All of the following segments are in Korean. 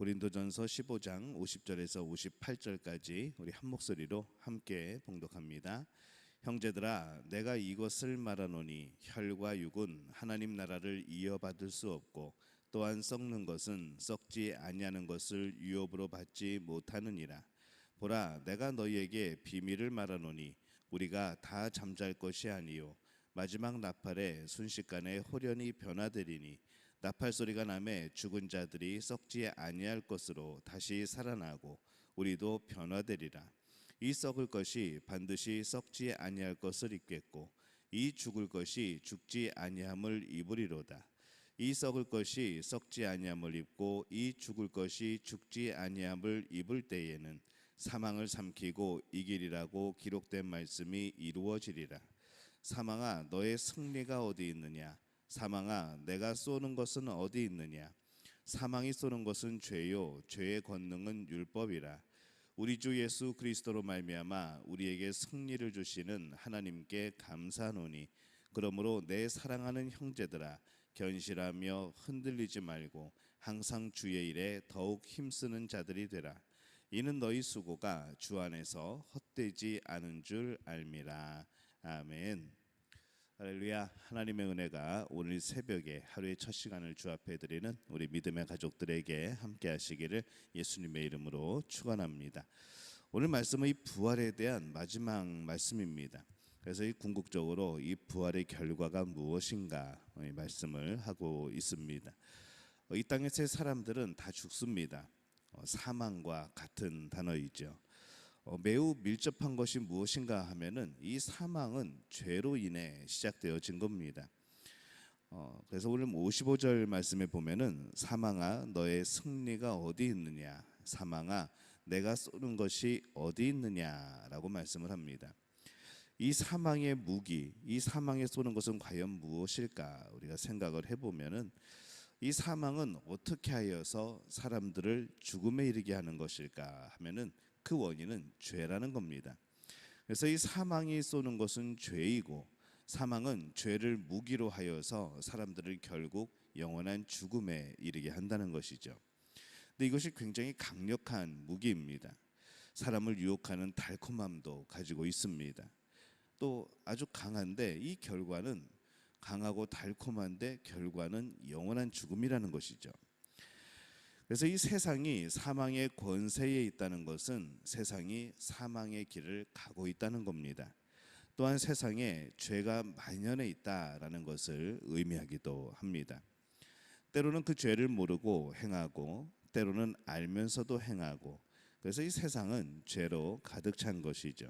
고린도전서 15장 50절에서 58절까지 우리 한 목소리로 함께 봉독합니다. 형제들아, 내가 이것을 말하노니 혈과 육은 하나님 나라를 이어받을 수 없고 또한 썩는 것은 썩지 아니하는 것을 유업으로 받지 못하느니라. 보라, 내가 너희에게 비밀을 말하노니 우리가 다 잠잘 것이 아니요 마지막 나팔에 순식간에 홀연히 변화되리니 나팔 소리가 나매 죽은 자들이 썩지 아니할 것으로 다시 살아나고 우리도 변화되리라. 이 썩을 것이 반드시 썩지 아니할 것을 입겠고 이 죽을 것이 죽지 아니함을 입으리로다. 이 썩을 것이 썩지 아니함을 입고 이 죽을 것이 죽지 아니함을 입을 때에는 사망을 삼키고 이기리라고 기록된 말씀이 이루어지리라. 사망아, 너의 승리가 어디 있느냐? 사망아, 내가 쏘는 것은 어디 있느냐? 사망이 쏘는 것은 죄요 죄의 권능은 율법이라. 우리 주 예수 그리스도로 말미암아 우리에게 승리를 주시는 하나님께 감사하노니 그러므로 내 사랑하는 형제들아, 견실하며 흔들리지 말고 항상 주의 일에 더욱 힘쓰는 자들이 되라. 이는 너희 수고가 주 안에서 헛되지 않은 줄 알미라. 아멘. 할렐루야. 하나님의 은혜가 오늘 새벽에 하루의 첫 시간을 주 앞에 드리는 우리 믿음의 가족들에게 함께 하시기를 예수님의 이름으로 축원합니다. 오늘 말씀은 이 부활에 대한 마지막 말씀입니다. 그래서 이 궁극적으로 이 부활의 결과가 무엇인가 말씀을 하고 있습니다. 이 땅의 사람들은 다 죽습니다. 사망과 같은 단어이죠. 매우 밀접한 것이 무엇인가 하면은 이 사망은 죄로 인해 시작되어진 겁니다. 그래서 오늘 55절 말씀에 보면은 사망아, 너의 승리가 어디 있느냐? 사망아, 내가 쏘는 것이 어디 있느냐라고 말씀을 합니다. 이 사망의 무기, 이 사망에 쏘는 것은 과연 무엇일까? 우리가 생각을 해보면은 이 사망은 어떻게 하여서 사람들을 죽음에 이르게 하는 것일까 하면은 그 원인은 죄라는 겁니다. 그래서 이 사망이 쏘는 것은 죄이고 사망은 죄를 무기로 하여서 사람들을 결국 영원한 죽음에 이르게 한다는 것이죠. 근데 이것이 굉장히 강력한 무기입니다. 사람을 유혹하는 달콤함도 가지고 있습니다. 또 아주 강한데 이 결과는 강하고 달콤한데 결과는 영원한 죽음이라는 것이죠. 그래서 이 세상이 사망의 권세에 있다는 것은 세상이 사망의 길을 가고 있다는 겁니다. 또한 세상에 죄가 만연해 있다라는 것을 의미하기도 합니다. 때로는 그 죄를 모르고 행하고 때로는 알면서도 행하고, 그래서 이 세상은 죄로 가득 찬 것이죠.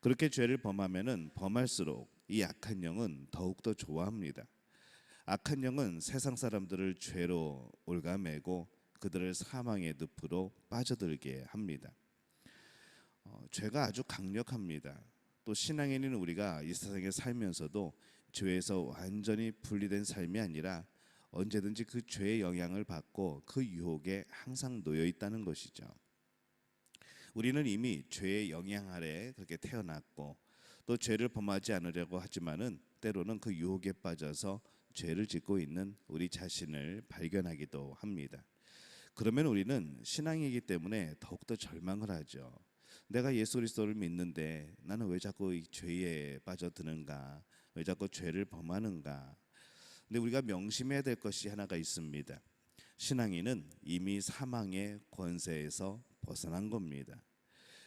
그렇게 죄를 범하면은 범할수록 이 악한 영은 더욱더 좋아합니다. 악한 영은 세상 사람들을 죄로 올가매고 그들을 사망의 늪으로 빠져들게 합니다. 죄가 아주 강력합니다. 또 신앙인인 우리가 이 세상에 살면서도 죄에서 완전히 분리된 삶이 아니라 언제든지 그 죄의 영향을 받고 그 유혹에 항상 놓여 있다는 것이죠. 우리는 이미 죄의 영향 아래 그렇게 태어났고 또 죄를 범하지 않으려고 하지만은 때로는 그 유혹에 빠져서 죄를 짓고 있는 우리 자신을 발견하기도 합니다. 그러면 우리는 신앙이기 때문에 더욱더 절망을 하죠. 내가 예수 그리스도를 믿는데 나는 왜 자꾸 이 죄에 빠져드는가? 왜 자꾸 죄를 범하는가? 근데 우리가 명심해야 될 것이 하나가 있습니다. 신앙인은 이미 사망의 권세에서 벗어난 겁니다.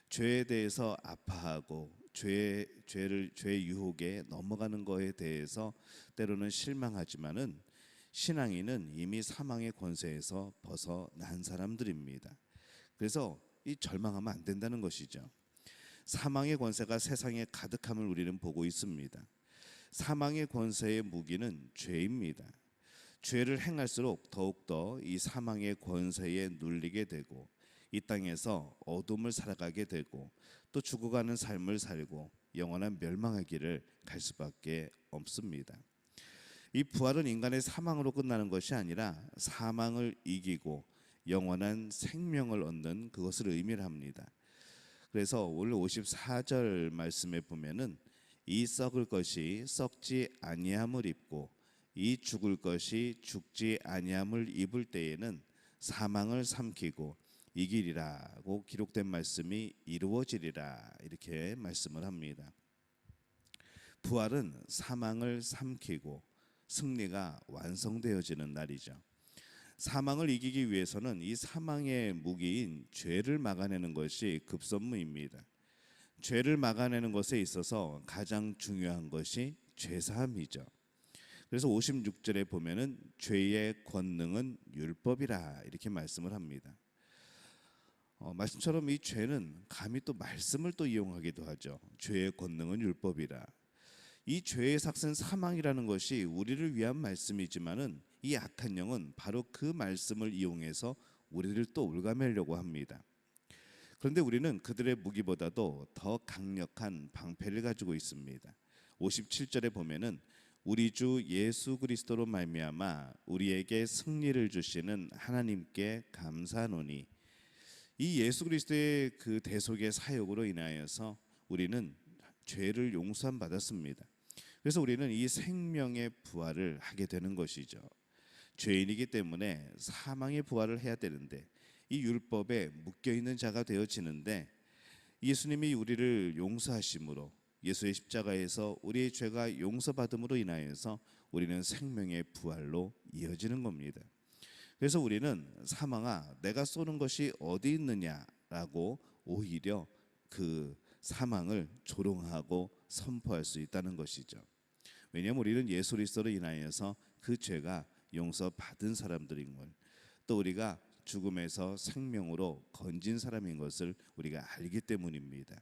죄에 대해서 아파하고 죄의 유혹에 넘어가는 것에 대해서 때로는 실망하지만은 신앙인은 이미 사망의 권세에서 벗어난 사람들입니다. 그래서 이 절망하면 안 된다는 것이죠. 사망의 권세가 세상에 가득함을 우리는 보고 있습니다. 사망의 권세의 무기는 죄입니다. 죄를 행할수록 더욱더 이 사망의 권세에 눌리게 되고 이 땅에서 어둠을 살아가게 되고 또 죽어가는 삶을 살고 영원한 멸망의 길을 갈 수밖에 없습니다. 이 부활은 인간의 사망으로 끝나는 것이 아니라 사망을 이기고 영원한 생명을 얻는 그것을 의미를 합니다. 그래서 오늘 54절 말씀에 보면은 이 썩을 것이 썩지 아니함을 입고 이 죽을 것이 죽지 아니함을 입을 때에는 사망을 삼키고 이기리라고 기록된 말씀이 이루어지리라 이렇게 말씀을 합니다. 부활은 사망을 삼키고 승리가 완성되어지는 날이죠. 사망을 이기기 위해서는 이 사망의 무기인 죄를 막아내는 것이 급선무입니다. 죄를 막아내는 것에 있어서 가장 중요한 것이 죄사함이죠. 그래서 56절에 보면은 죄의 권능은 율법이라 이렇게 말씀을 합니다. 말씀처럼 이 죄는 감히 또 말씀을 또 이용하기도 하죠. 죄의 권능은 율법이라. 이 죄의 삭은 사망이라는 것이 우리를 위한 말씀이지만은 이 악한 영은 바로 그 말씀을 이용해서 우리를 또 올가매려고 합니다. 그런데 우리는 그들의 무기보다도 더 강력한 방패를 가지고 있습니다. 57절에 보면은 우리 주 예수 그리스도로 말미암아 우리에게 승리를 주시는 하나님께 감사하노니, 이 예수 그리스도의 그 대속의 사역으로 인하여서 우리는 죄를 용서함 받았습니다. 그래서 우리는 이 생명의 부활을 하게 되는 것이죠. 죄인이기 때문에 사망의 부활을 해야 되는데 이 율법에 묶여 있는 자가 되어지는데, 예수님이 우리를 용서하심으로, 예수의 십자가에서 우리의 죄가 용서받음으로 인하여서 우리는 생명의 부활로 이어지는 겁니다. 그래서 우리는 사망아 내가 쏘는 것이 어디 있느냐라고 오히려 그 사망을 조롱하고 선포할 수 있다는 것이죠. 왜냐하면 우리는 예수 그리스도로 인하여서 그 죄가 용서받은 사람들인 걸, 또 우리가 죽음에서 생명으로 건진 사람인 것을 우리가 알기 때문입니다.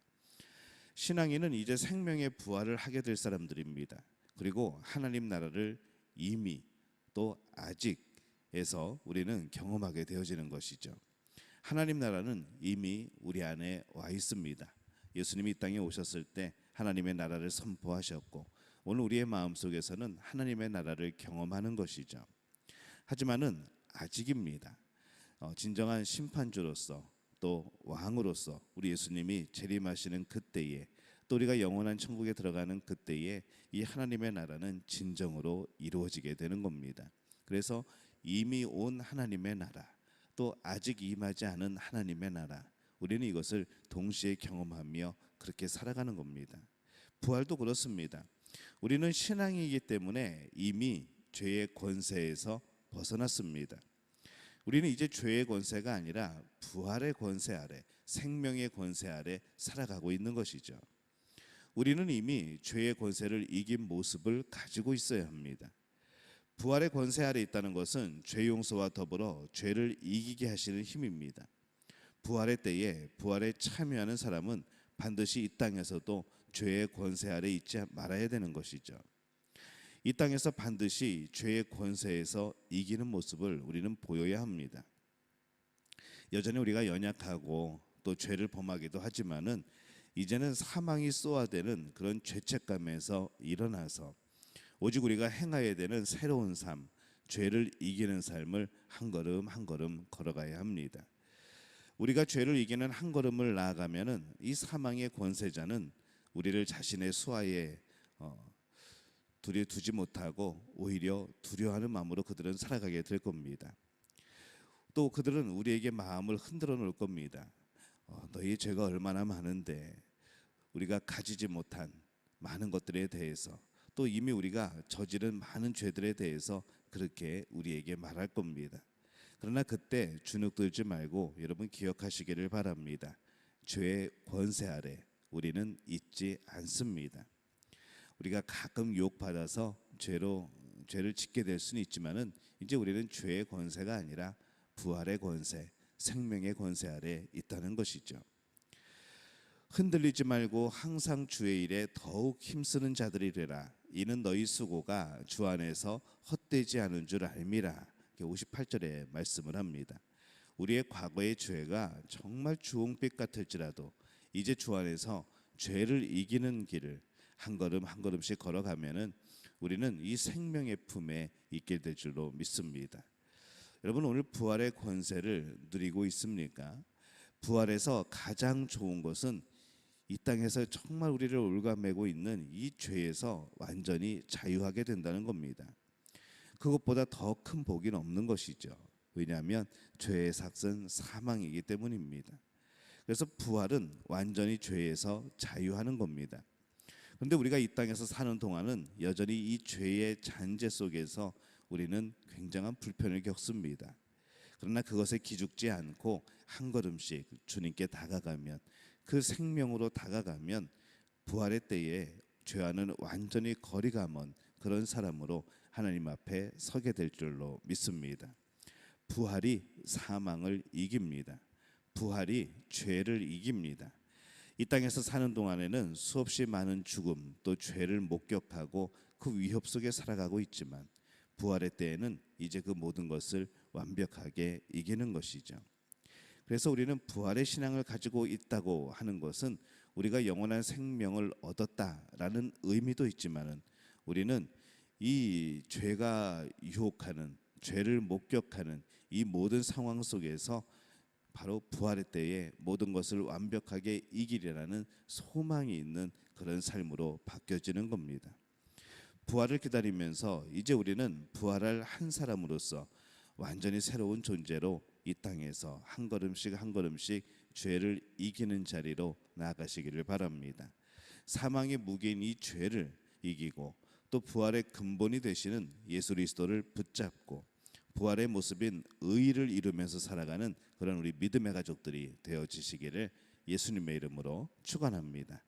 신앙인은 이제 생명의 부활을 하게 될 사람들입니다. 그리고 하나님 나라를 이미 또 아직에서 우리는 경험하게 되어지는 것이죠. 하나님 나라는 이미 우리 안에 와 있습니다. 예수님이 이 땅에 오셨을 때 하나님의 나라를 선포하셨고, 오늘 우리의 마음속에서는 하나님의 나라를 경험하는 것이죠. 하지만은 아직입니다. 진정한 심판주로서 또 왕으로서 우리 예수님이 재림하시는 그때에, 또 우리가 영원한 천국에 들어가는 그때에 이 하나님의 나라는 진정으로 이루어지게 되는 겁니다. 그래서 이미 온 하나님의 나라, 또 아직 임하지 않은 하나님의 나라, 우리는 이것을 동시에 경험하며 그렇게 살아가는 겁니다. 부활도 그렇습니다. 우리는 신앙이기 때문에 이미 죄의 권세에서 벗어났습니다. 우리는 이제 죄의 권세가 아니라 부활의 권세 아래, 생명의 권세 아래 살아가고 있는 것이죠. 우리는 이미 죄의 권세를 이긴 모습을 가지고 있어야 합니다. 부활의 권세 아래 있다는 것은 죄 용서와 더불어 죄를 이기게 하시는 힘입니다. 부활의 때에 부활에 참여하는 사람은 반드시 이 땅에서도 죄의 권세 아래 있지 말아야 되는 것이죠. 이 땅에서 반드시 죄의 권세에서 이기는 모습을 우리는 보여야 합니다. 여전히 우리가 연약하고 또 죄를 범하기도 하지만은 이제는 사망이 쏘아대는 그런 죄책감에서 일어나서 오직 우리가 행해야 되는 새로운 삶, 죄를 이기는 삶을 한 걸음 한 걸음 걸어가야 합니다. 우리가 죄를 이기는 한 걸음을 나아가면은 이 사망의 권세자는 우리를 자신의 수하에 두지 못하고 오히려 두려워하는 마음으로 그들은 살아가게 될 겁니다. 또 그들은 우리에게 마음을 흔들어 놓을 겁니다. 너희 죄가 얼마나 많은데, 우리가 가지지 못한 많은 것들에 대해서, 또 이미 우리가 저지른 많은 죄들에 대해서 그렇게 우리에게 말할 겁니다. 그러나 그때 주눅들지 말고 여러분 기억하시기를 바랍니다. 죄의 권세 아래 우리는 있지 않습니다. 우리가 가끔 유혹받아서 죄를 짓게 될 수는 있지만은 이제 우리는 죄의 권세가 아니라 부활의 권세, 생명의 권세 아래 있다는 것이죠. 흔들리지 말고 항상 주의 일에 더욱 힘쓰는 자들이 되라. 이는 너희 수고가 주 안에서 헛되지 않은 줄 알미라. 58절에 말씀을 합니다. 우리의 과거의 죄가 정말 주홍빛 같을지라도 이제 주 안에서 죄를 이기는 길을 한 걸음 한 걸음씩 걸어가면은 우리는 이 생명의 품에 있게 될 줄로 믿습니다. 여러분, 오늘 부활의 권세를 누리고 있습니까? 부활에서 가장 좋은 것은 이 땅에서 정말 우리를 올가매고 있는 이 죄에서 완전히 자유하게 된다는 겁니다. 그것보다 더 큰 복이 없는 것이죠. 왜냐하면 죄의 삭은 사망이기 때문입니다. 그래서 부활은 완전히 죄에서 자유하는 겁니다. 그런데 우리가 이 땅에서 사는 동안은 여전히 이 죄의 잔재 속에서 우리는 굉장한 불편을 겪습니다. 그러나 그것에 기죽지 않고 한 걸음씩 주님께 다가가면, 그 생명으로 다가가면 부활의 때에 죄와는 완전히 거리가 먼 그런 사람으로 하나님 앞에 서게 될 줄로 믿습니다. 부활이 사망을 이깁니다. 부활이 죄를 이깁니다. 이 땅에서 사는 동안에는 수없이 많은 죽음 또 죄를 목격하고 그 위협 속에 살아가고 있지만 부활의 때에는 이제 그 모든 것을 완벽하게 이기는 것이죠. 그래서 우리는 부활의 신앙을 가지고 있다고 하는 것은 우리가 영원한 생명을 얻었다라는 의미도 있지만은 우리는 이 죄가 유혹하는, 죄를 목격하는 이 모든 상황 속에서 바로 부활의 때에 모든 것을 완벽하게 이기리라는 소망이 있는 그런 삶으로 바뀌어지는 겁니다. 부활을 기다리면서 이제 우리는 부활할 한 사람으로서 완전히 새로운 존재로 이 땅에서 한 걸음씩 한 걸음씩 죄를 이기는 자리로 나아가시기를 바랍니다. 사망의 무게인 이 죄를 이기고 또 부활의 근본이 되시는 예수 그리스도를 붙잡고 부활의 모습인 의를 이루면서 살아가는 그런 우리 믿음의 가족들이 되어지시기를 예수님의 이름으로 축원합니다.